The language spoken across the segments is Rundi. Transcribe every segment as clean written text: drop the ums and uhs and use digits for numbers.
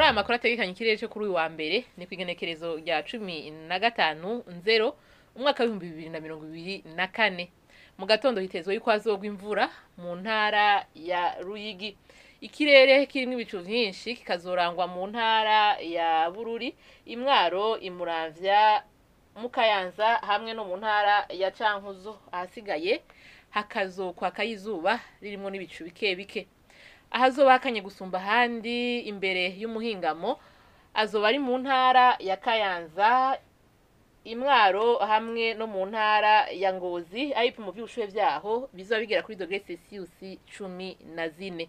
muri aya makuru ategekanya ikirere cyo kuri uyu wa mbere ni ku igenekerezo rya 15/0 umwaka wa 2024 mu gatondo hitezwe yuko hazogwa imvura mu ntara ya Ruyigi. Ikirere kirimo ibicu vyinshi kikazorangwa mu ntara ya Bururi, Imwaro, Imuramvya, Mukayanza hamwe no mu ntara ya Cankuzo. Ahasigaye hakazokwa akayizuba ririmo n'ibicu bike bike. Ahazoba hakanye gusumba handi imbere y'umuhingamo azoba ari mu ntara ya Kayanza, Imwaro hamwe no mu ntara ya Ngozi, ayipimo vy'ubushuhe vyaho bizoba bigera kuri °C 14.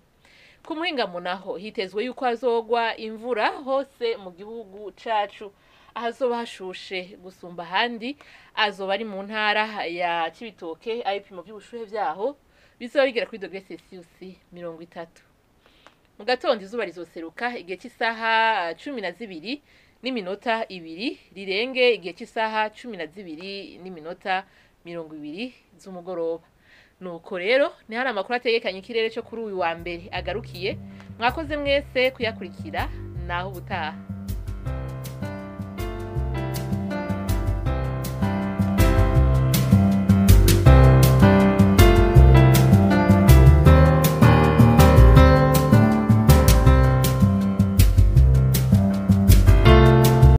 Ku muhingamo naho hitezwe yuko hazogwa imvura hose mu gihugu cacu. Ahazoba hashushe gusumba handi azoba ari mu ntara ya Cibitoke, ayipimo vy'ubushuhe vyaho bizoba bigera kuri °C 30. Mu gatondo izuba rizoseruka igihe cy'isaha 12:02 rirenge igihe cy'isaha 12:20 z'umugoroba. Nuko rero ni hari amakuru ategekanya ikirere cyo kuri uyu wa mbere agarukiye. Mwakoze mwese kuyakurikira naho ubutaha.